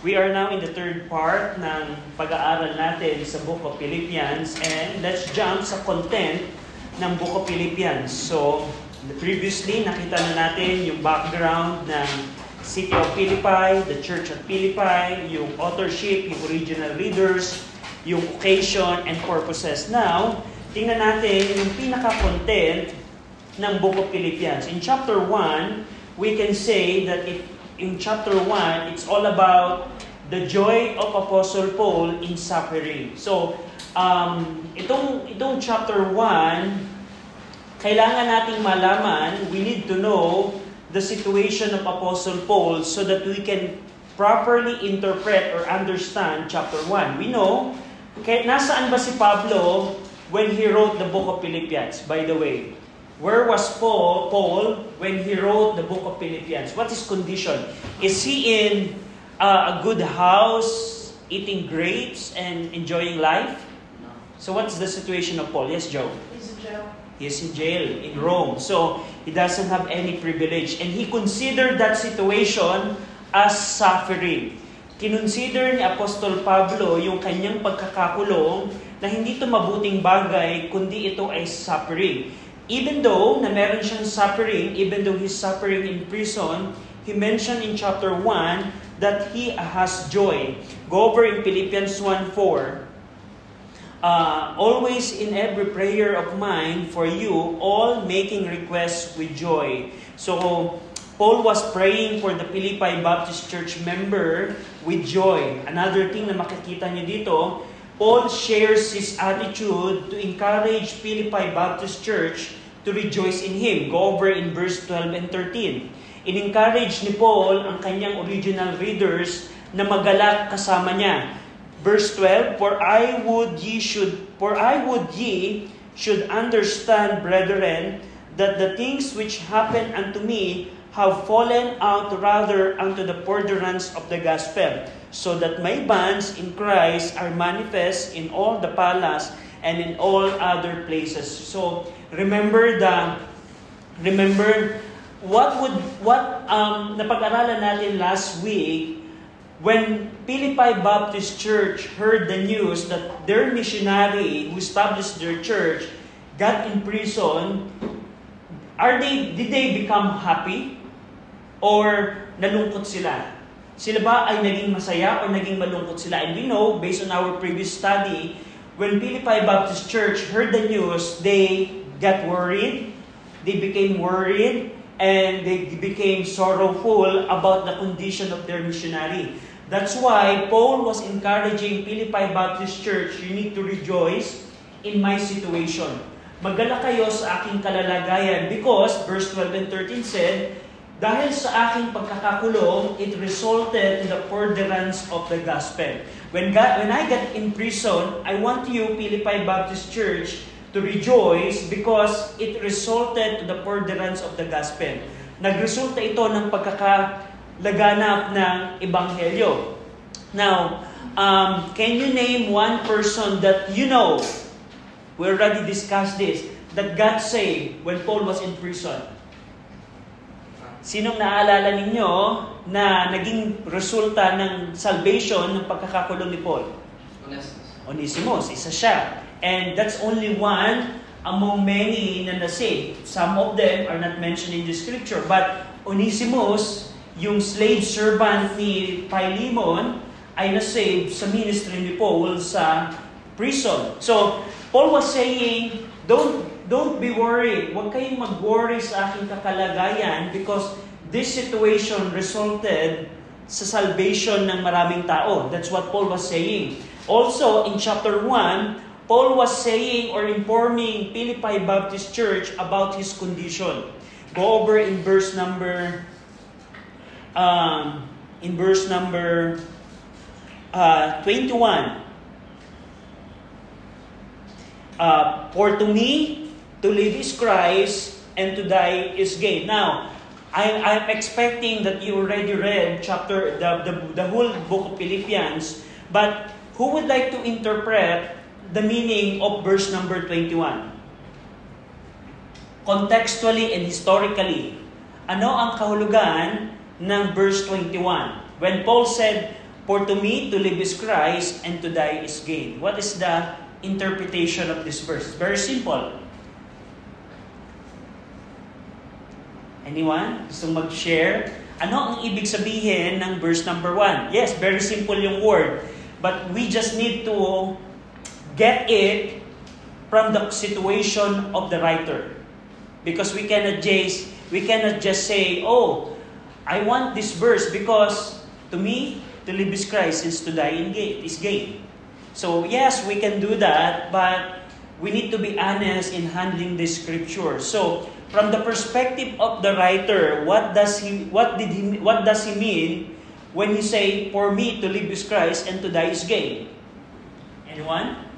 We are now in the third part ng pag-aaral natin sa Book of Philippians, and let's jump sa content ng Book of Philippians. So, previously nakita na natin yung background ng City of Philippi, the Church of Philippi, yung authorship, yung original readers, yung occasion and purposes. Now, tingnan natin yung pinaka-content ng Book of Philippians. In chapter 1, we can say that in chapter 1, it's all about the joy of Apostle Paul in suffering. So, itong chapter 1, kailangan nating malaman, we need to know the situation of Apostle Paul so that we can properly interpret or understand chapter 1. We know, nasaan ba si Pablo when he wrote the book of Philippians, by the way? Where was Paul when he wrote the book of Philippians? What is condition? Is he in a good house, eating grapes and enjoying life? No. So what's the situation of Paul? Yes, Joe? He's in jail. He's in jail in Rome. So he doesn't have any privilege. And he considered that situation as suffering. Kinonsider ni Apostol Pablo yung kanyang pagkakakulong na hindi ito mabuting bagay, kundi ito ay suffering. Even though na meron siyang suffering, even though he's suffering in prison, he mentioned in chapter 1 that he has joy. Go over in Philippians 1:4. Always in every prayer of mine for you, all making requests with joy. So, Paul was praying for the Philippi Baptist Church member with joy. Another thing na makikita niyo dito, Paul shares his attitude to encourage Philippi Baptist Church to rejoice in him. Go over in verse 12 and 13. In-encourage ni Paul ang kanyang original readers na magalak kasama niya. Verse 12, For I would ye should understand, brethren, that the things which happen unto me have fallen out rather unto the furtherance of the gospel, so that my bonds in Christ are manifest in all the palace and in all other places. So remember napag-aralan natin last week when Philippi Baptist Church heard the news that their missionary who established their church got in prison. Did they become happy? Or nalungkot sila? Sila ba ay naging masaya o naging malungkot sila? And we know, based on our previous study, when Philippi Baptist Church heard the news, they got worried, they became worried, and they became sorrowful about the condition of their missionary. That's why Paul was encouraging Philippi Baptist Church, you need to rejoice in my situation. Magala kayo sa aking kalalagayan because, verse 12 and 13 said, dahil sa aking pagkakakulong, it resulted in the furtherance of the gospel. When I got in prison, I want you, Philippi Baptist Church, to rejoice because it resulted to the furtherance of the gospel. Nagresulta ito ng pagkakalaganap ng ebanghelyo. Now, can you name one person that you know, we already discussed this, that got saved when Paul was in prison? Sinong naaalala ninyo na naging resulta ng salvation ng pagkakakulong ni Paul? Onesimus, isa siya. And that's only one among many na nasaved. Some of them are not mentioned in the scripture. But Onesimus, yung slave servant ni Philemon, ay nasaved sa ministry ni Paul sa prison. So, Paul was saying, Don't be worried. Huwag kayong mag-worry sa aking kakalagayan because this situation resulted sa salvation ng maraming tao. That's what Paul was saying. Also, in chapter 1, Paul was saying or informing Philippi Baptist Church about his condition. Go over in verse number 21. For to me, to live is Christ, and to die is gain. Now, I'm expecting that you already read the whole book of Philippians, but who would like to interpret the meaning of verse number 21? Contextually and historically, ano ang kahulugan ng verse 21? When Paul said, For to me, to live is Christ, and to die is gain. What is the interpretation of this verse? Very simple. Anyone? Gusto mag-share? Ano ang ibig sabihin ng verse number 1? Yes, very simple yung word. But we just need to get it from the situation of the writer. Because we cannot just say, oh, I want this verse because to me, to live is Christ, is to die is gain. So yes, we can do that, but we need to be honest in handling the scripture. So from the perspective of the writer, what does he mean when he say, for me to live is Christ and to die is gain? Anyone?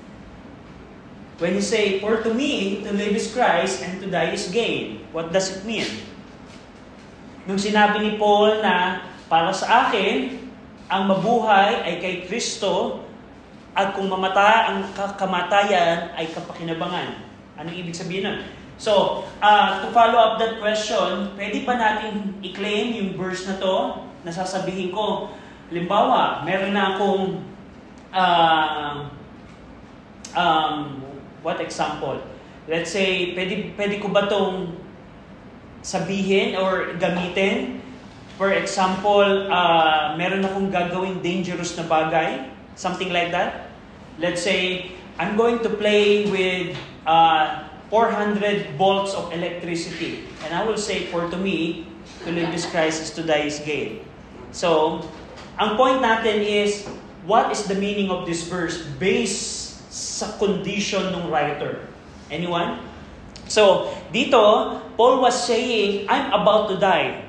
When he say, for to me to live is Christ and to die is gain, what does it mean? Nung sinabi ni Paul na para sa akin, ang mabuhay ay kay Kristo at kung ang kamatayan ay kapakinabangan. Anong ibig sabihin nun? So, to follow up that question, pwede ba natin i-claim yung verse na to? Nasasabihin ko, halimbawa, meron na akong, what example? Let's say, pwede ko ba tong sabihin or gamitin? For example, meron akong gagawing dangerous na bagay, something like that. Let's say, I'm going to play with 400 volts of electricity. And I will say, for to me, to live is Christ, is to die is gain. So, ang point natin is, what is the meaning of this verse based sa condition ng writer? Anyone? So, dito, Paul was saying, I'm about to die.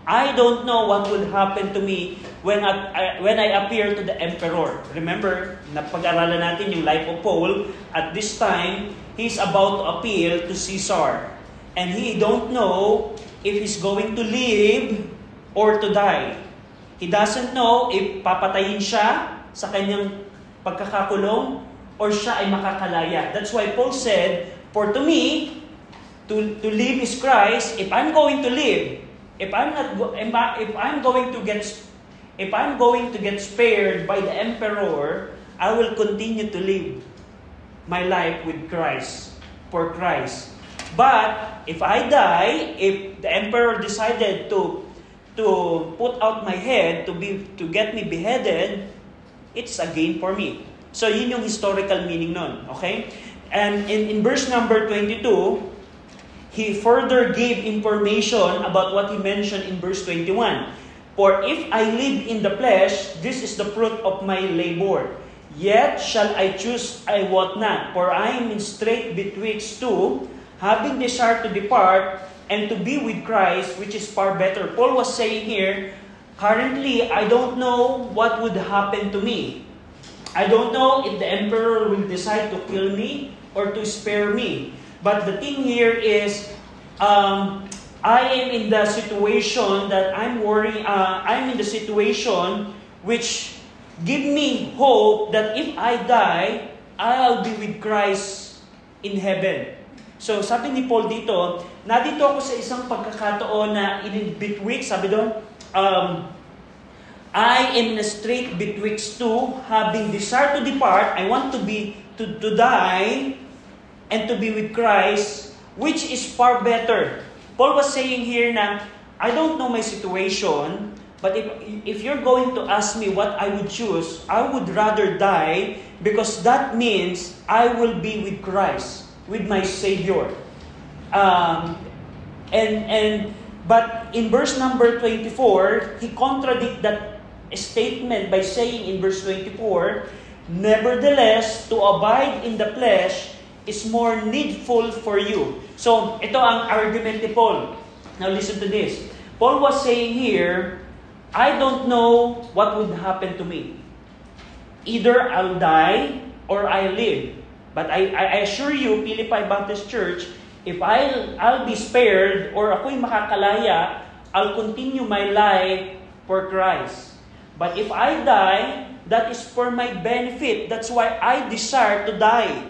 I don't know what will happen to me when I appear to the emperor. Remember, napag-aralan natin yung life of Paul. At this time, he's about to appeal to Caesar. And he don't know if he's going to live or to die. He doesn't know if papatayin siya sa kanyang pagkakakulong or siya ay makakalaya. That's why Paul said, for to me, to live is Christ. If I'm going to live, if I'm going to get spared by the emperor, I will continue to live my life with Christ, for Christ. But if I die, if the emperor decided to put out my head to get me beheaded, it's a gain for me. So yun yung historical meaning nun, okay? And in verse number 22, he further gave information about what he mentioned in verse 21. For if I live in the flesh, this is the fruit of my labor. Yet shall I choose, I wot not, for I am in strait betwixt two, having desire to depart and to be with Christ, which is far better. Paul was saying here, currently, I don't know what would happen to me. I don't know if the emperor will decide to kill me or to spare me. But the thing here is, I am in the situation that I'm in the situation which give me hope that if I die, I'll be with Christ in heaven. So sabi ni Paul dito, nandito ako sa isang pagkakataon na in betwixt, sabi doon, I am in a strait betwixt two, having desire to depart, I want to die, and to be with Christ, which is far better. Paul was saying here na, I don't know my situation, but if you're going to ask me what I would choose, I would rather die because that means I will be with Christ, with my Savior. But in verse number 24, he contradicts that statement by saying in verse 24, nevertheless, to abide in the flesh is more needful for you. So, ito ang argument ni Paul. Now listen to this. Paul was saying here, I don't know what would happen to me. Either I'll die or I'll live. But I assure you, Philippi Baptist Church, if I'll be spared or ako'y makakalaya, I'll continue my life for Christ. But if I die, that is for my benefit. That's why I desire to die.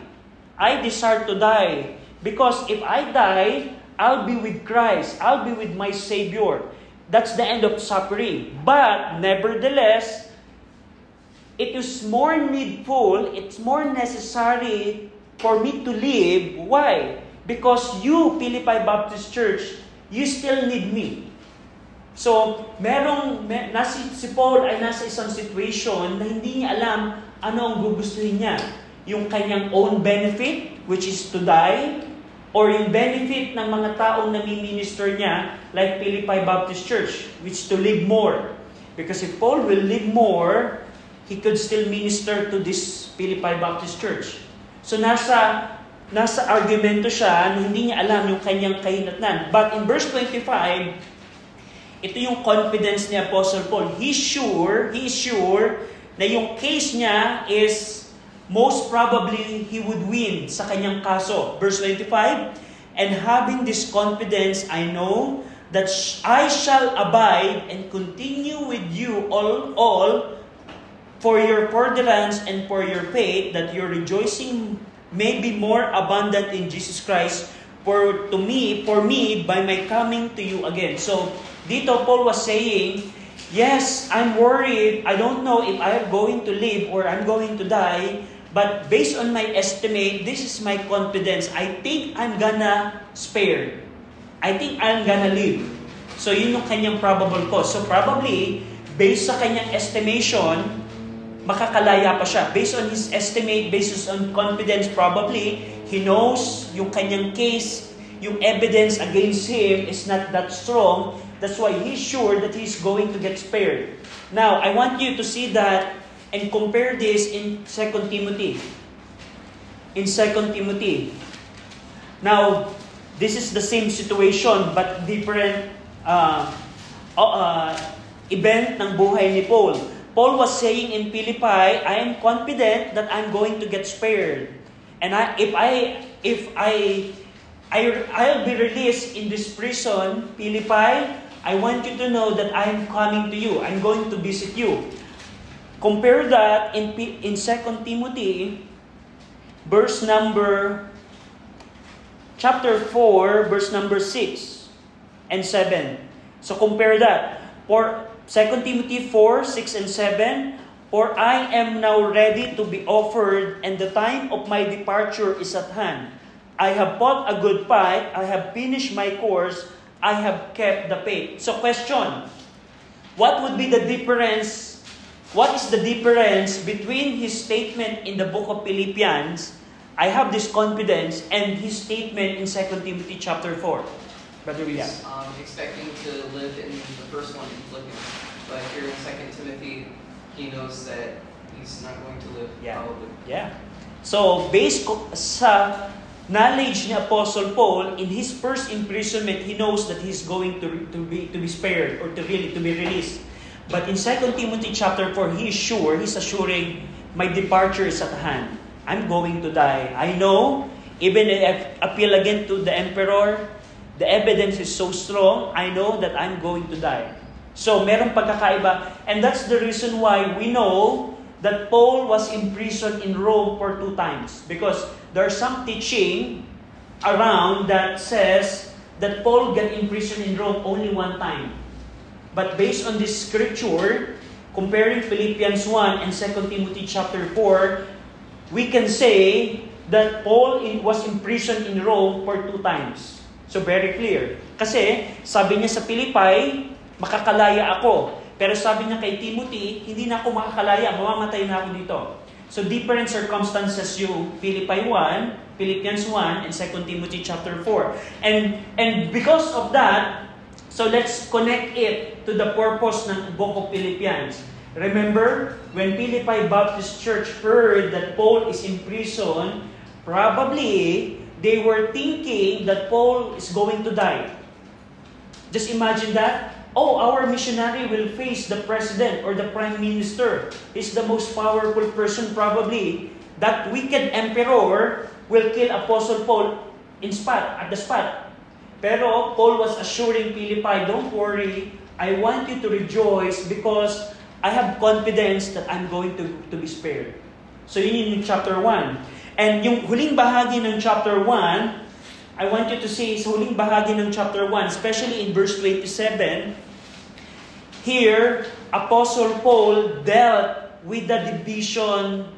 I desire to die. Because if I die, I'll be with Christ. I'll be with my Savior. That's the end of suffering. But nevertheless, it is more needful, it's more necessary for me to live. Why? Because you, Philippi Baptist Church, you still need me. So, si Paul ay nasa isang situation na hindi niya alam ano ang gugustuhin niya. Yung kanyang own benefit, which is to die, or yung benefit ng mga taong nami-minister niya, like Philippi Baptist Church, which to live more. Because if Paul will live more, he could still minister to this Philippi Baptist Church. So nasa argumento siya na hindi niya alam yung kanyang kahinatnan. But in verse 25, ito yung confidence ni Apostle Paul. He is sure na yung case niya is most probably he would win sa kanyang kaso. Verse 25, and having this confidence, I know that I shall abide and continue with you all for your furtherance and for your faith, that your rejoicing may be more abundant in Jesus Christ for me by my coming to you again. So, dito Paul was saying, yes, I'm worried. I don't know if I'm going to live or I'm going to die. But based on my estimate, this is my confidence. I think I'm gonna spare. I think I'm gonna live. So, yun yung kanyang probable cause. So, probably, based sa kanyang estimation, makakalaya pa siya. Based on his estimate, based on confidence, probably, he knows yung kanyang case, yung evidence against him is not that strong. That's why he's sure that he's going to get spared. Now, I want you to see that and compare this in 2 Timothy. In 2 Timothy. Now, this is the same situation but different event ng buhay ni Paul. Paul was saying in Philippi, I am confident that I'm going to get spared. And I'll be released in this prison, Philippi, I want you to know that I'm coming to you. I'm going to visit you. Compare that in 2 Timothy, chapter 4, verse number 6 and 7. So compare that. For 2 Timothy 4, 6 and 7, for I am now ready to be offered, and the time of my departure is at hand. I have fought a good fight, I have finished my course, I have kept the faith. So question, what would be the difference? What is the difference between his statement in the book of Philippians, I have this confidence, and his statement in 2 Timothy chapter 4? Brother William. He's expecting to live in the first one in Philippians, but here in 2 Timothy, he knows that he's not going to live probably. Yeah. So based sa knowledge ni Apostle Paul, in his first imprisonment, he knows that he's going to be spared or to be released. But in 2 Timothy chapter 4, he's assuring, my departure is at hand. I'm going to die. I know, even if I appeal again to the emperor, the evidence is so strong, I know that I'm going to die. So, merong pagkakaiba. And that's the reason why we know that Paul was imprisoned in Rome for 2 times. Because there's some teaching around that says that Paul got imprisoned in Rome only 1 time. But based on this scripture, comparing Philippians 1 and 2 Timothy chapter 4, we can say that Paul was imprisoned in Rome for 2 times. So very clear. Kasi sabi niya sa Philippi, makakalaya ako. Pero sabi niya kay Timothy, hindi na ako makakalaya, mamamatay na ako dito. So different circumstances yung Philippians 1 and 2 Timothy chapter 4. And because of that, so let's connect it to the purpose ng book of Philippians. Remember, when Philippi Baptist Church heard that Paul is in prison, probably they were thinking that Paul is going to die. Just imagine that. Oh, our missionary will face the president or the prime minister. He's the most powerful person probably. That wicked emperor will kill Apostle Paul at the spot. Pero Paul was assuring Philippi, don't worry, I want you to rejoice because I have confidence that I'm going to be spared. So yun yung chapter 1. And yung huling bahagi ng chapter 1, I want you to see sa huling bahagi ng chapter 1, especially in verse 27, here, Apostle Paul dealt with the division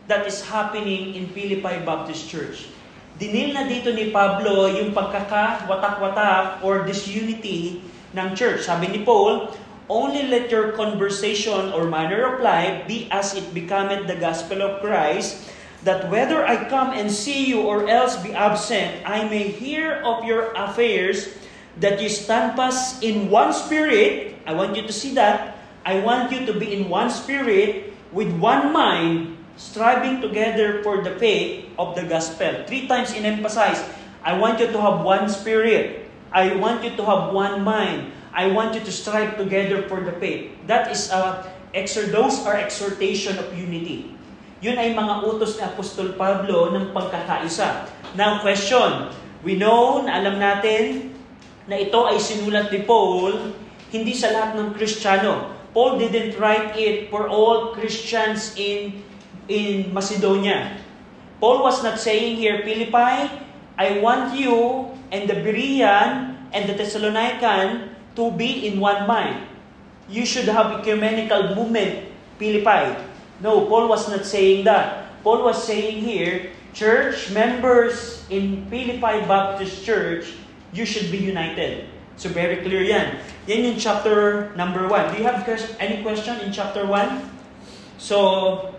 that is happening in Philippi Baptist Church. Dinil na dito ni Pablo yung pagkakawatak-watak or disunity ng church. Sabi ni Paul, only let your conversation or manner of life be as it becometh the gospel of Christ, that whether I come and see you or else be absent, I may hear of your affairs, that you stand fast in one spirit. I want you to see that. I want you to be in one spirit, with one mind, striving together for the faith of the gospel. 3 times in-emphasize, I want you to have one spirit. I want you to have one mind. I want you to strive together for the faith. That is those are exhortation of unity. Yun ay mga utos ni Apostol Pablo ng pagkakaisa. Now, question. We know, na alam natin, na ito ay sinulat ni Paul, hindi sa lahat ng Kristiyano. Paul didn't write it for all Christians in Macedonia. Paul was not saying here, Philippi, I want you and the Berean and the Thessalonican to be in one mind. You should have ecumenical movement, Philippi. No, Paul was not saying that. Paul was saying here, church members in Philippi Baptist Church, you should be united. So very clear yan. Yan yung chapter number 1. Do you have any question in chapter 1? So,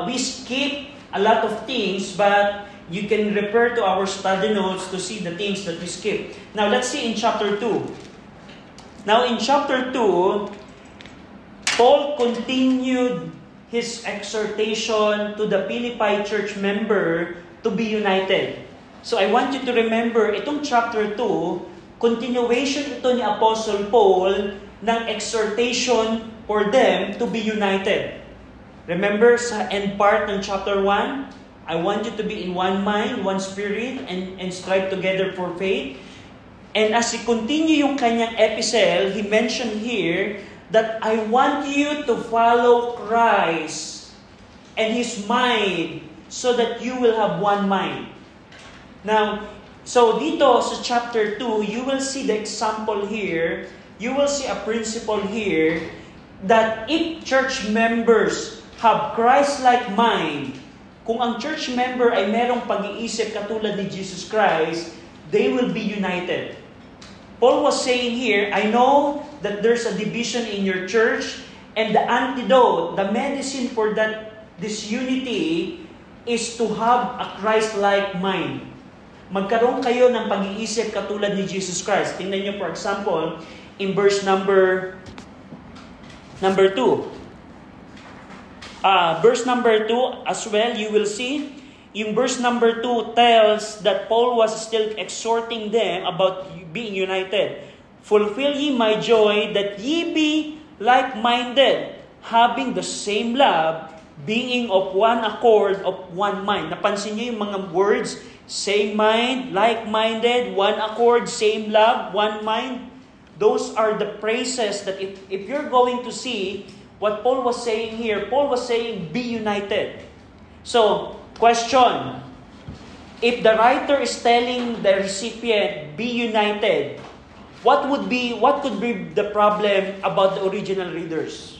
we skip a lot of things, but you can refer to our study notes to see the things that we skip. Now, let's see in chapter 2. Now, in chapter 2, Paul continued his exhortation to the Philippi church member to be united. So, I want you to remember, itong chapter 2, continuation ito ni Apostle Paul ng exhortation for them to be united. Remember sa end part ng chapter 1, I want you to be in one mind, one spirit, and strive together for faith. And as he continue yung kanyang epistle, he mentioned here that I want you to follow Christ and His mind so that you will have one mind. Now, so dito sa chapter 2, you will see the example here, you will see a principle here, that if church members have Christ-like mind, kung ang church member ay merong pag-iisip katulad ni Jesus Christ, they will be united. Paul was saying here, I know that there's a division in your church, and the antidote, the medicine for that disunity is to have a Christ-like mind. Magkaroon kayo ng pag-iisip katulad ni Jesus Christ. Tingnan niyo, for example, in verse number 2. Verse number 2 as well, you will see, yung verse number 2 tells that Paul was still exhorting them about being united. Fulfill ye my joy, that ye be like-minded, having the same love, being of one accord, of one mind. Napansin niyo yung mga words, same mind, like-minded, one accord, same love, one mind. Those are the phrases that if you're going to see what Paul was saying here, Paul was saying, be united. So, question. If the writer is telling the recipient, be united, what could be the problem about the original readers?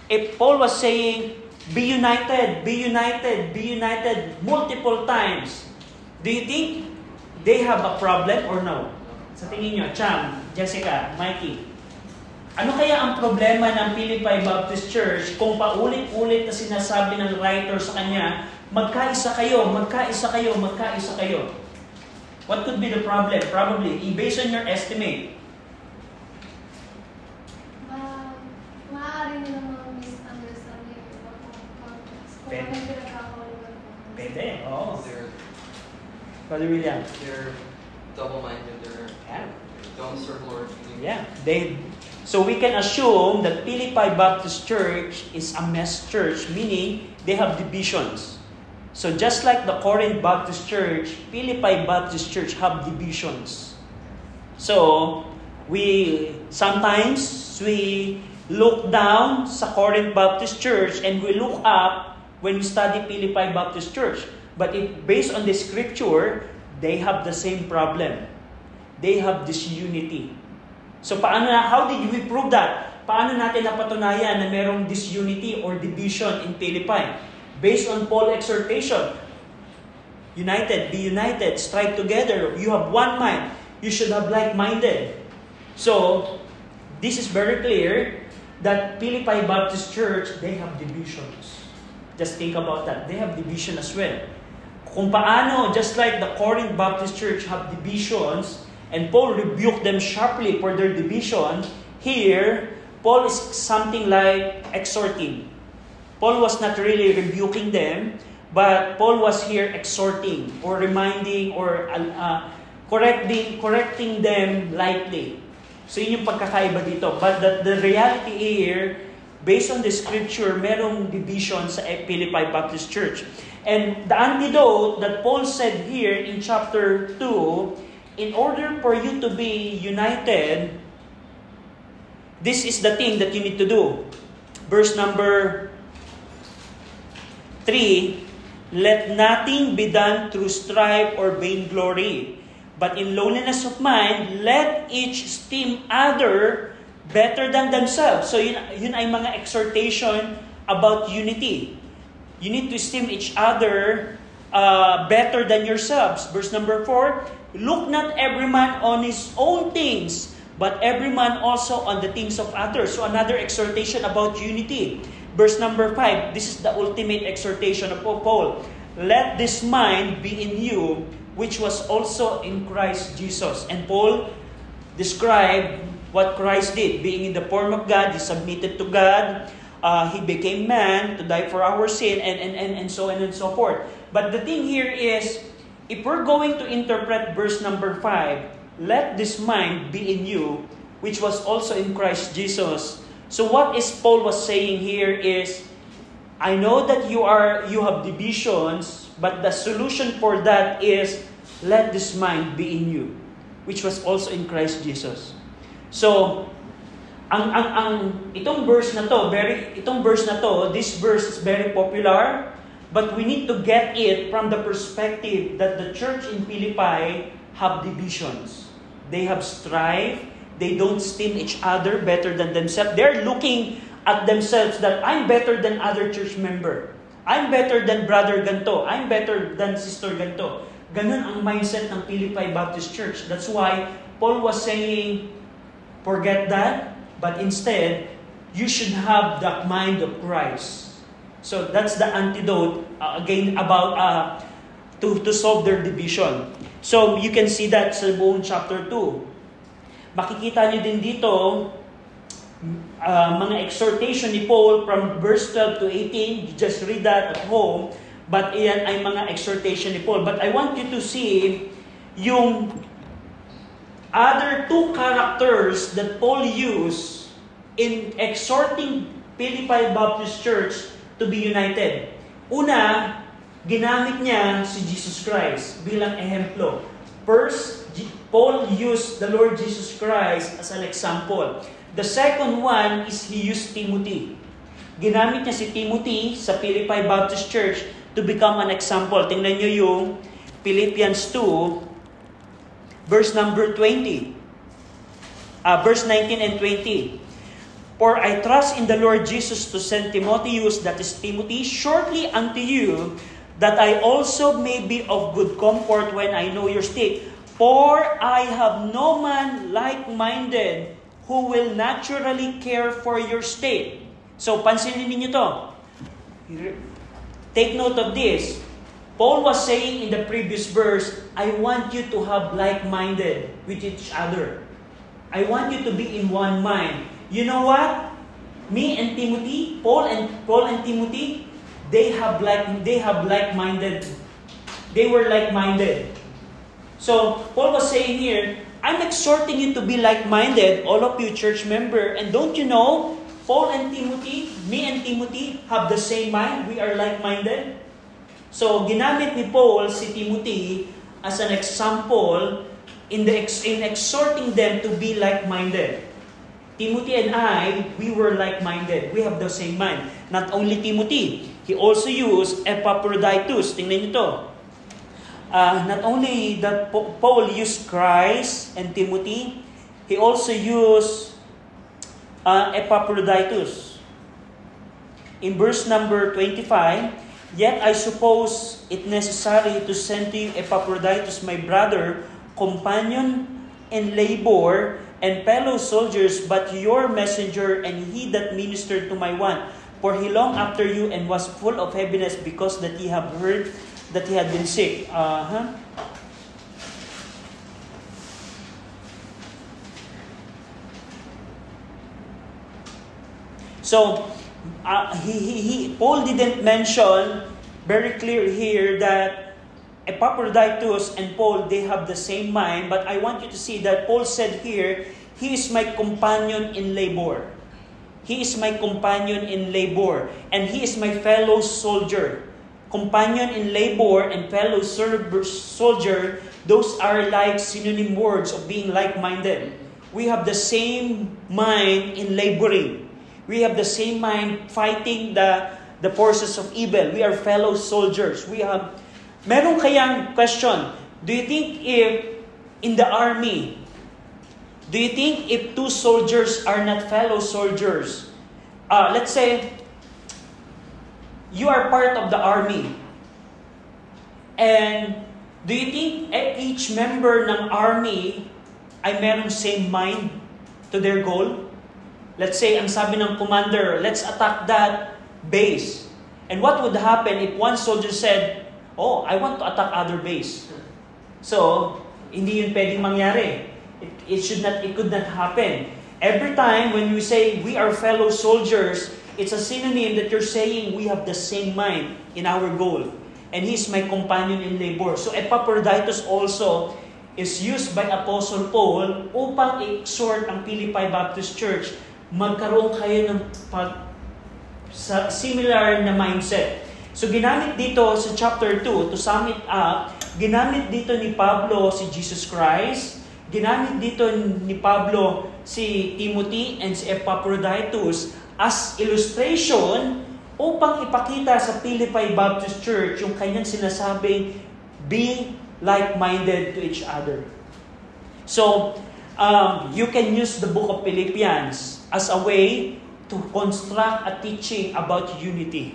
If Paul was saying, be united, be united, be united multiple times, do you think they have a problem or no? Sa tingin nyo, Cham, Jessica, Mikey, ano kaya ang problema ng Philippi Baptist Church kung paulit-ulit na sinasabi ng writer sa kanya, magkaisa kayo, magkaisa kayo, magkaisa kayo? What could be the problem? Probably, based on your estimate. Maaari nilang mga misunderstanding. Pwede, oo. They're Brother William. They're double-minded. They don't serve Lord. Yeah, so we can assume that Philippi Baptist Church is a mess church, meaning they have divisions. So just like the Corinth Baptist Church, Philippi Baptist Church have divisions. So sometimes we look down sa Corinth Baptist Church and we look up when we study Philippi Baptist Church. But based on the scripture, they have the same problem. They have disunity. So how did we prove that? paano natin napatunayan na merong disunity or division in Philippi? Based on Paul's exhortation, united, be united, strive together, you have one mind, you should have like-minded. So, this is very clear that Philippi Baptist Church, they have divisions. Just think about that. They have division as well. Kung paano, just like the Corinth Baptist Church have divisions, and Paul rebuked them sharply for their division, here, Paul is something like exhorting. Paul was not really rebuking them, but Paul was here exhorting or reminding or correcting them lightly. So yun yung pagkakaiba dito. But the reality here, based on the scripture, merong division sa Philippi Baptist Church. And the antidote that Paul said here in chapter 2, in order for you to be united, this is the thing that you need to do. Verse number 3, let nothing be done through strife or vainglory, but in lowliness of mind, let each esteem other better than themselves. So yun ay mga exhortation about unity. You need to esteem each other better than yourselves. Verse number 4, look not every man on his own things, but every man also on the things of others. So another exhortation about unity. Verse number 5, this is the ultimate exhortation of Paul. Let this mind be in you, which was also in Christ Jesus. And Paul described what Christ did. Being in the form of God, he submitted to God. He became man to die for our sin, and so on and so forth. But the thing here is, if we're going to interpret verse number 5, let this mind be in you, which was also in Christ Jesus. So what is Paul was saying here is, I know that you have divisions, but the solution for that is, let this mind be in you, which was also in Christ Jesus. So, itong verse na to, this verse is very popular, but we need to get it from the perspective that the church in Philippi have divisions. They have strife. They don't esteem each other better than themselves. They're looking at themselves that I'm better than other church member. I'm better than brother ganto. I'm better than sister ganto. Ganun ang mindset ng Philippi Baptist Church. That's why Paul was saying, forget that, but instead, you should have the mind of Christ. So that's the antidote, again, about to solve their division. So you can see that sa buong chapter 2. Makikita nyo din dito, mga exhortation ni Paul from verse 12 to 18. You just read that at home. But iyan ay mga exhortation ni Paul. But I want you to see yung other two characters that Paul used in exhorting Philippi Baptist Church to be united. Una, ginamit niya si Jesus Christ bilang ehemplo. First, Paul used the Lord Jesus Christ as an example. The second one is he used Timothy. Ginamit niya si Timothy sa Philippi Baptist Church to become an example. Tingnan niyo yung Philippians 2, verse number 20. Verse 19 and 20. For I trust in the Lord Jesus to send Timotheus, that is Timothy, shortly unto you, that I also may be of good comfort when I know your state. For I have no man like-minded who will naturally care for your state. So, pansinin niyo to. Take note of this. Paul was saying in the previous verse, I want you to have like-minded with each other. I want you to be in one mind. You know what? Me and Timothy, Paul and Timothy, they like-minded. They were like-minded. So, Paul was saying here, I'm exhorting you to be like-minded, all of you church member. And don't you know, Paul and Timothy, me and Timothy, have the same mind. We are like-minded. So, ginamit ni Paul si Timothy as an example in exhorting them to be like-minded. Timothy and I, we were like-minded. We have the same mind. Not only Timothy, he also used Epaphroditus. Tingnan niyo to. Not only that Paul used Christ and Timothy, he also used Epaphroditus. In verse number 25, "Yet I suppose it necessary to send to you Epaphroditus, my brother, companion in labor, and fellow soldiers, but your messenger, and he that ministered to my want. For he longed after you, and was full of heaviness, because that ye have heard that he had been sick." So, Paul didn't mention very clear here that Epaphroditus and Paul, they have the same mind, but I want you to see that Paul said here, "He is my companion in labor." He is my companion in labor, and he is my fellow soldier. Companion in labor and fellow soldier, those are like synonym words of being like-minded. We have the same mind in laboring. We have the same mind fighting the forces of evil. We are fellow soldiers. Meron kayang question, do you think if in the army, do you think if two soldiers are not fellow soldiers, let's say, you are part of the army, and do you think each member ng army ay meron same mind to their goal? Let's say, ang sabi ng commander, let's attack that base. And what would happen if one soldier said, "Oh, I want to attack other base"? So, hindi yun pwedeng mangyari. It could not happen. Every time when you say we are fellow soldiers, it's a synonym that you're saying we have the same mind in our goal. And he is my companion in labor. So Epaphroditus also is used by Apostle Paul upang i-exhort ang Philippi Baptist Church, magkaroon kayo ng similar na mindset. So ginamit dito sa chapter 2, to sum it up, ginamit dito ni Pablo si Jesus Christ, ginamit dito ni Pablo si Timothy and si Epaphroditus as illustration upang ipakita sa Philippi Baptist Church yung kanyang sinasabing be like-minded to each other. So, you can use the book of Philippians as a way to construct a teaching about unity.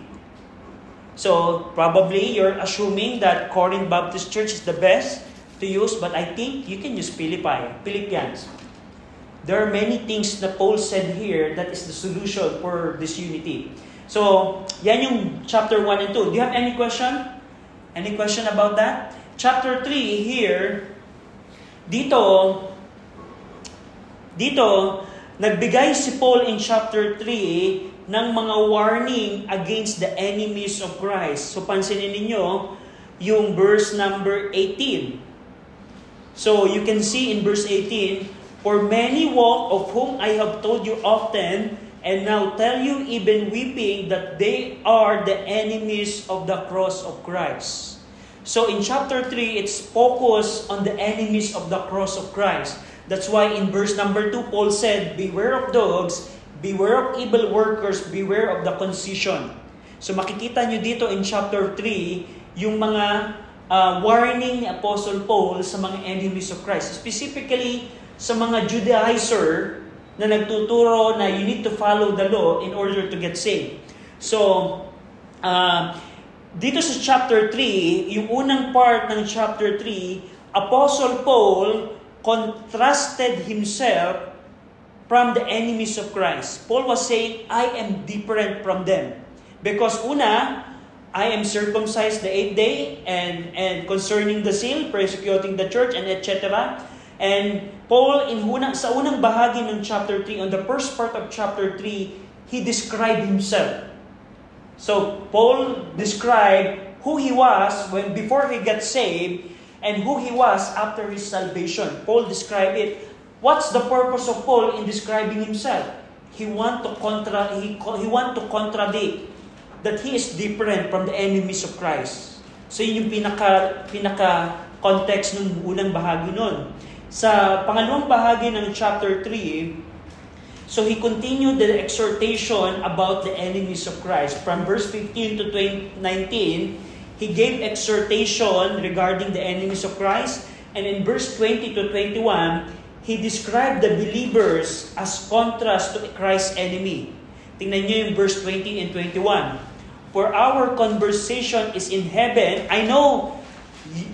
So, probably you're assuming that Corinth Baptist Church is the best to use, but I think you can use Philippians. There are many things that Paul said here that is the solution for this unity. So, yan yung chapter 1 and 2. Do you have any question? Any question about that? Chapter 3 here, dito, nagbigay si Paul in chapter 3 ng mga warning against the enemies of Christ. So, pansinin ninyo yung verse number 18. So, you can see in verse 18, "For many walk, of whom I have told you often, and now tell you even weeping, that they are the enemies of the cross of Christ." So, in chapter 3, it's focused on the enemies of the cross of Christ. That's why in verse number 2, Paul said, "Beware of dogs, beware of evil workers, beware of the concision." So makikita nyo dito in chapter 3, yung mga warning ni Apostle Paul sa mga enemies of Christ. Specifically, sa mga Judaizer na nagtuturo na you need to follow the law in order to get saved. So, dito sa chapter 3, yung unang part ng chapter 3, Apostle Paul contrasted himself from the enemies of Christ. Paul was saying, I am different from them. Because una, I am circumcised the 8th day, and concerning the seal, persecuting the church, and etc. And Paul, sa unang bahagi ng chapter 3, on the first part of chapter 3, he described himself. So, Paul described who he was before he got saved, and who he was after his salvation. Paul described it. What's the purpose of Paul in describing himself? He want to contradict that he is different from the enemies of Christ. So yun yung pinaka context ng unang bahagi nun. Sa pangalawang bahagi ng chapter 3, so he continued the exhortation about the enemies of Christ. From verse 15 to 19, he gave exhortation regarding the enemies of Christ. And in verse 20 to 21, he described the believers as contrast to Christ's enemy. Tingnan niyo yung verse 20 and 21. For our conversation is in heaven. I know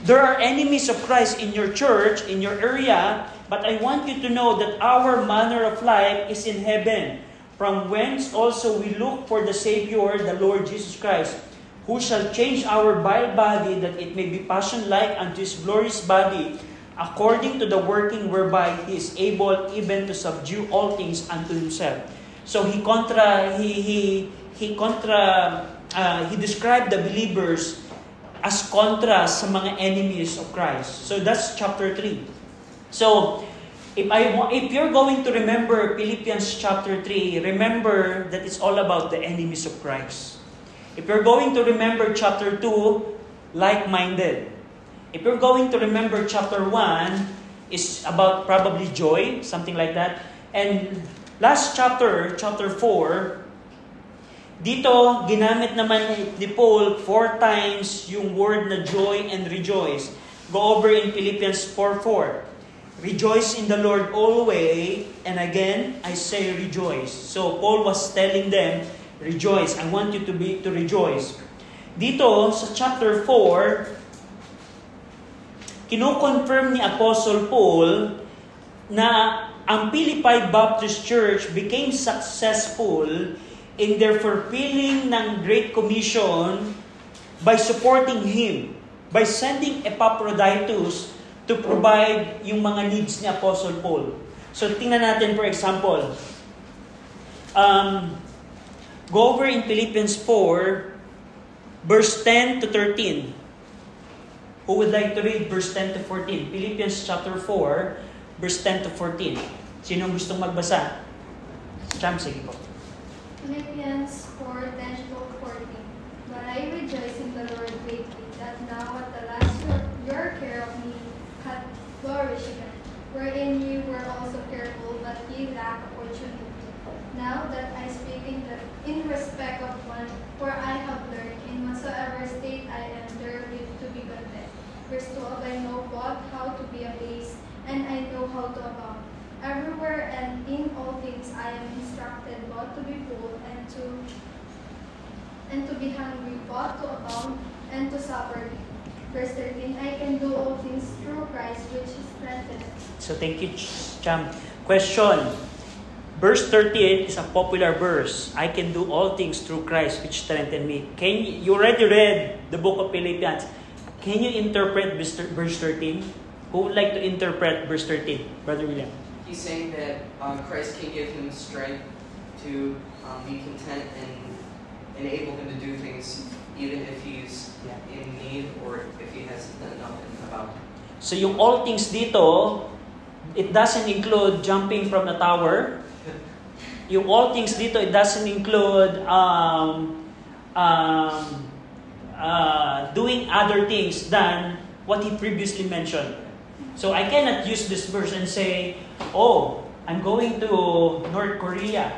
there are enemies of Christ in your church, in your area, but I want you to know that our manner of life is in heaven, from whence also we look for the Savior, the Lord Jesus Christ, who shall change our vile body, that it may be fashioned-like unto His glorious body, according to the working whereby He is able even to subdue all things unto Himself. So He described the believers as contrast sa mga enemies of Christ. So that's chapter 3. So if you're going to remember Philippians chapter 3, remember that it's all about the enemies of Christ. If you're going to remember chapter 2, like-minded. If you're going to remember chapter 1, is about probably joy, something like that. And last chapter, chapter 4, dito ginamit naman ni Paul 4 times yung word na joy and rejoice. Go over in Philippians 4:4. Rejoice in the Lord always, and again, I say rejoice. So Paul was telling them, rejoice. I want you to rejoice. Dito sa chapter 4, kino-confirm ni Apostle Paul na ang Philippi Baptist Church became successful in their fulfilling ng Great Commission by supporting him, by sending Epaphroditus to provide yung mga needs ni Apostle Paul. So tingnan natin, for example, go over in Philippians 4, verse 10 to 13. Who would like to read verse 10 to 14? Philippians chapter 4, verse 10 to 14. Sino gustong magbasa? Cham, sige po. Philippians 4:10 to 14. But I rejoice in the Lord greatly, that now at the last your care of me hath flourished again, wherein ye were also careful, but ye lack opportunity. Now that I speak in respect of one, for I have learned, in whatsoever state I am therewith to be content. Verse 12, I know both how to be abased, and I know how to abound. Everywhere and in all things I am instructed both to be full and to be hungry, both to abound and to suffer. Verse 13, I can do all things through Christ which strengthens. So thank you, Cham. Question. Verse 38 is a popular verse. I can do all things through Christ which strengthens me. You already read the book of Philippians. Can you interpret verse 13? Who would like to interpret verse 13? Brother William. He's saying that Christ can give him strength to be content and enable him to do things even if he's in need or if he has done nothing about it. So yung all things dito, it doesn't include jumping from the tower. Yung all things dito, it doesn't include doing other things than what he previously mentioned. So I cannot use this verse and say, oh, I'm going to North Korea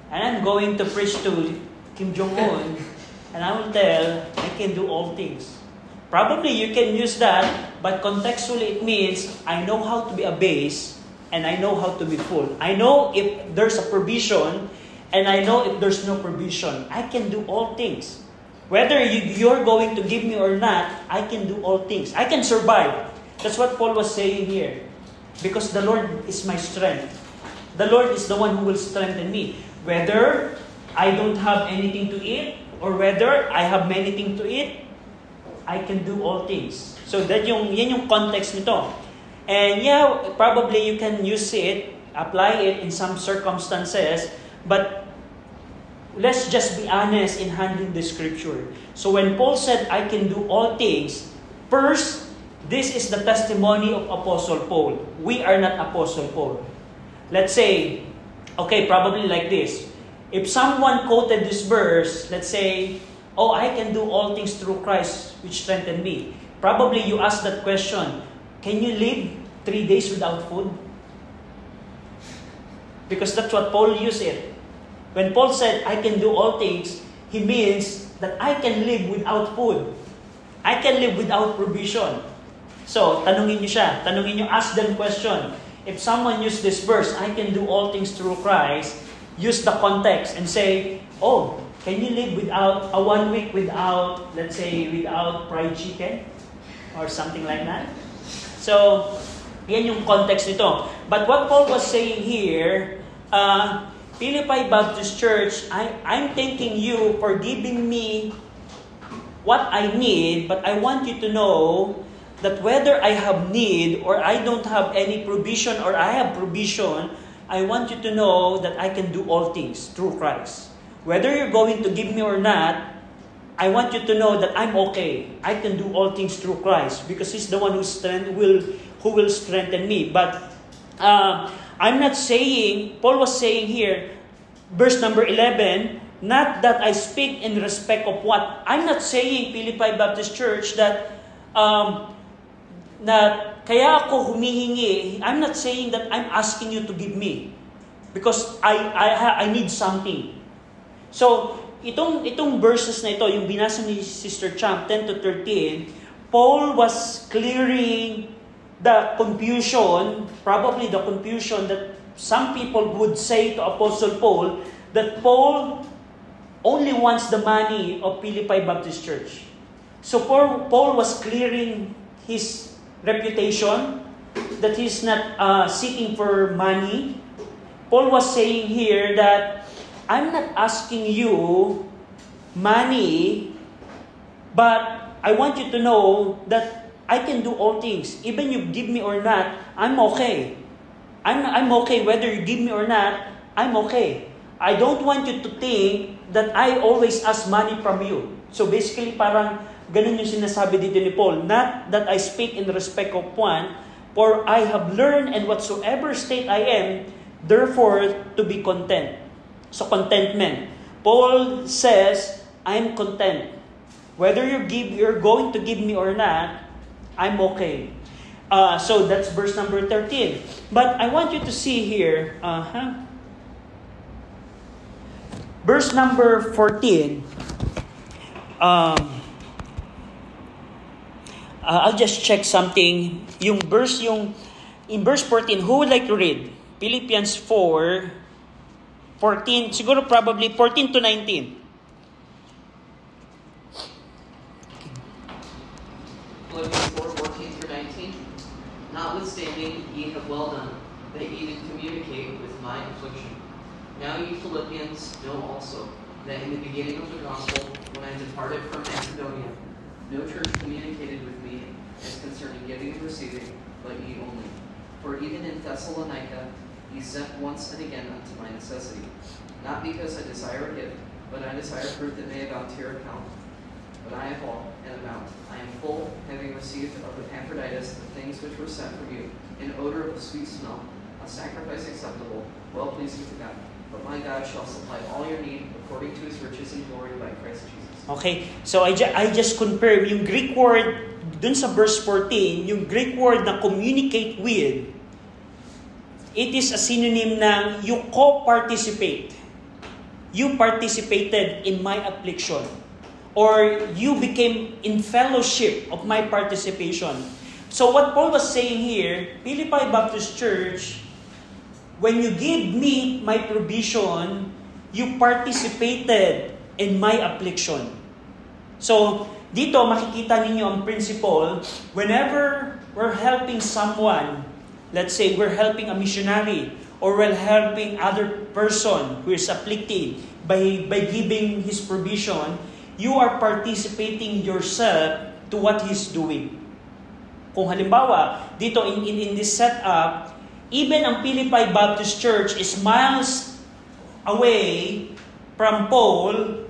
and I'm going to preach to Kim Jong-un and I will tell, I can do all things. Probably you can use that, but contextually it means I know how to be abased and I know how to be full. I know if there's a provision and I know if there's no provision. I can do all things. Whether you're going to give me or not, I can do all things. I can survive. That's what Paul was saying here. Because the Lord is my strength. The Lord is the one who will strengthen me. Whether I don't have anything to eat or whether I have many things to eat, I can do all things. So yan yung context nito. And yeah, probably you can use it, apply it in some circumstances, but let's just be honest in handling the scripture. So when Paul said, I can do all things, first, this is the testimony of Apostle Paul. We are not Apostle Paul. Let's say, okay, probably like this. If someone quoted this verse, let's say, oh, I can do all things through Christ which strengthened me. Probably you ask that question, can you live 3 days without food? Because that's what Paul used it. When Paul said, I can do all things, he means that I can live without food. I can live without provision. So, tanungin niyo siya. Tanungin niyo, ask them question. if someone use this verse, I can do all things through Christ, use the context and say, oh, can you live without a 1 week without, let's say, without fried chicken? Or something like that? So, yan yung context nito. But what Paul was saying here, Philippi Baptist Church, I'm thanking you for giving me what I need, but I want you to know that whether I have need or I don't have any provision or I have provision, I want you to know that I can do all things through Christ. Whether you're going to give me or not, I want you to know that I'm okay. I can do all things through Christ because He's the one who will strengthen me. But I'm not saying, Paul was saying here, verse number 11, not that I speak in respect of what. I'm not saying, Philippi Baptist Church, that kaya ako humihingi. I'm not saying that I'm asking you to give me because I need something. So, itong verses na ito, yung binasa ni Sister Champ, 10 to 13, Paul was clearing the confusion, probably the confusion that some people would say to Apostle Paul, that Paul only wants the money of Philippi Baptist Church. So Paul was clearing his reputation, that he's not seeking for money. Paul was saying here that I'm not asking you money, but I want you to know that I can do all things. Even you give me or not, I'm okay. I'm okay whether you give me or not, I'm okay. I don't want you to think that I always ask money from you. So basically parang ganun yung sinasabi dito ni Paul. Not that I speak in respect of one, for I have learned and whatsoever state I am, therefore to be content. So contentment. Paul says, I'm content. Whether you're going to give me or not, I'm okay. So that's verse number 13. But I want you to see here, verse number 14. I'll just check something. In verse 14, who would like to read? Philippians 4:14, siguro probably 14 to 19. Philippians 4:14 through 19. Notwithstanding, ye have well done, that ye did communicate with my affliction. Now ye Philippians know also, that in the beginning of the gospel, when I departed from Macedonia, no church communicated with me as concerning giving and receiving, but ye only. For even in Thessalonica, ye sent once and again unto my necessity. Not because I desire a gift, but I desire fruit that may abound to your account. But I have all and amount. I am full, having received of Epaphroditus the things which were sent from you, an odor of a sweet smell, a sacrifice acceptable, well pleasing to God. But my God shall supply all your need according to His riches and glory by Christ Jesus. Okay, so I just confirm yung Greek word dun sa verse 14, yung Greek word na communicate with, it is a synonym ng you co-participate. You participated in my affliction. Or you became in fellowship of my participation. So what Paul was saying here, Philippi Baptist Church, when you give me my provision, you participated in my affliction. So, dito makikita ninyo ang principle, whenever we're helping someone, let's say we're helping a missionary, or we're helping other person who is afflicted by giving his provision, you are participating yourself to what he's doing. Kung halimbawa, dito in this setup, even ang Philippi Baptist Church is miles away from Paul.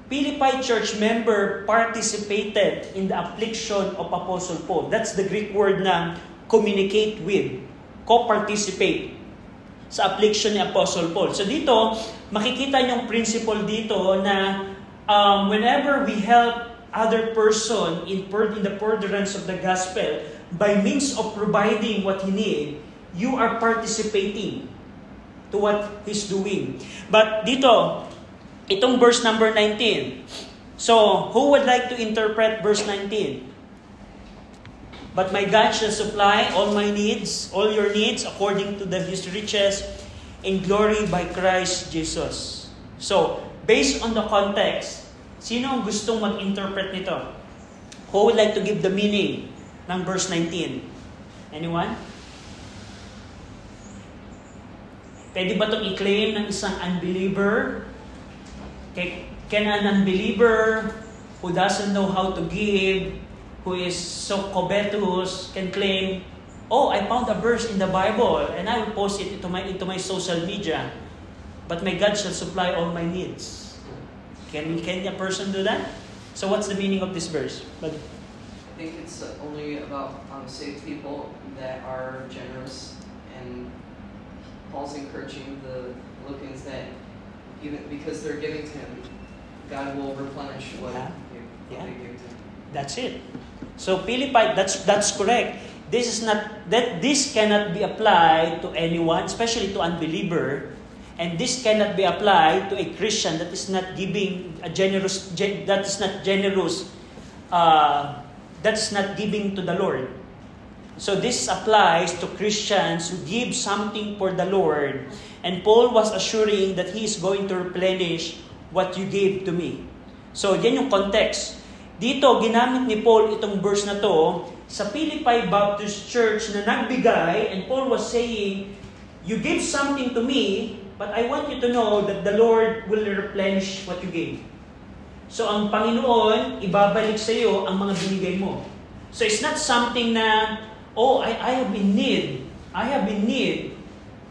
Philippi church member participated in the affliction of Apostle Paul. That's the Greek word na communicate with, co-participate sa affliction ni Apostle Paul. So dito, makikita yung principle dito na whenever we help other person in the furtherance of the gospel by means of providing what he need, you are participating to what he's doing. But dito, itong verse number 19. So, who would like to interpret verse 19? but my God shall supply all my needs, all your needs, according to His riches in glory by Christ Jesus. So, based on the context, sino ang gustong mag-interpret nito? Who would like to give the meaning ng verse 19? Anyone? Pwede ba itong i-claim ng isang unbeliever? Can an unbeliever who doesn't know how to give, who is so covetous, can claim, oh, I found a verse in the Bible and I will post it into my social media, but my God shall supply all my needs. Can a person do that? So what's the meaning of this verse? I think it's only about saved people that are generous, and Paul's encouraging the Philippians that even because they're giving to him, God will replenish what they give to him. That's it. So Philippi, that's correct. This cannot be applied to anyone, especially to unbeliever, and this cannot be applied to a Christian that is not giving that's not giving to the Lord. So this applies to Christians who give something for the Lord. And Paul was assuring that he is going to replenish what you gave to me. So yan yung context. Dito, ginamit ni Paul itong verse na to sa Philippi Baptist Church na nagbigay, and Paul was saying, you give something to me, but I want you to know that the Lord will replenish what you gave. So ang Panginoon, ibabalik sa iyo ang mga binigay mo. So it's not something na, oh, I have been need.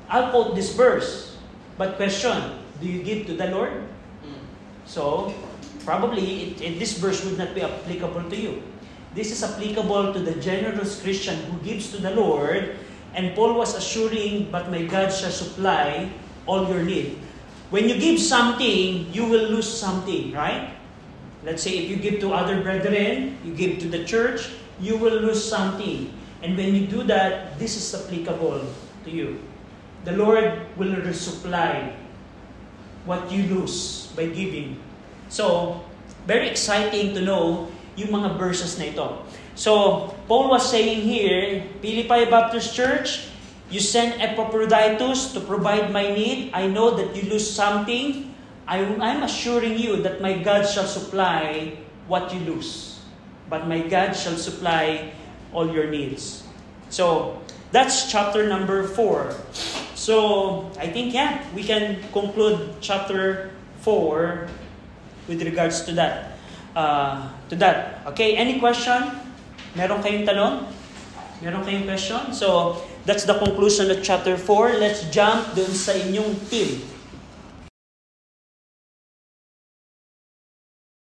I'll quote this verse. But question, do you give to the Lord? So, probably this verse would not be applicable to you. This is applicable to the generous Christian who gives to the Lord, and Paul was assuring, but my God shall supply all your need. When you give something, you will lose something, right? Let's say if you give to other brethren, you give to the church, you will lose something. And when you do that, this is applicable to you. The Lord will resupply what you lose by giving. So, very exciting to know yung mga verses na ito. So, Paul was saying here, Philippi Baptist Church, you send Epaphroditus to provide my need. I know that you lose something. I'm assuring you that my God shall supply what you lose. But my God shall supply all your needs. So, that's chapter number 4. So, I think, we can conclude chapter 4 with regards to that. Okay, any question? Meron kayong tanong? Meron kayong question? So, that's the conclusion of chapter 4. Let's jump dun sa inyong team.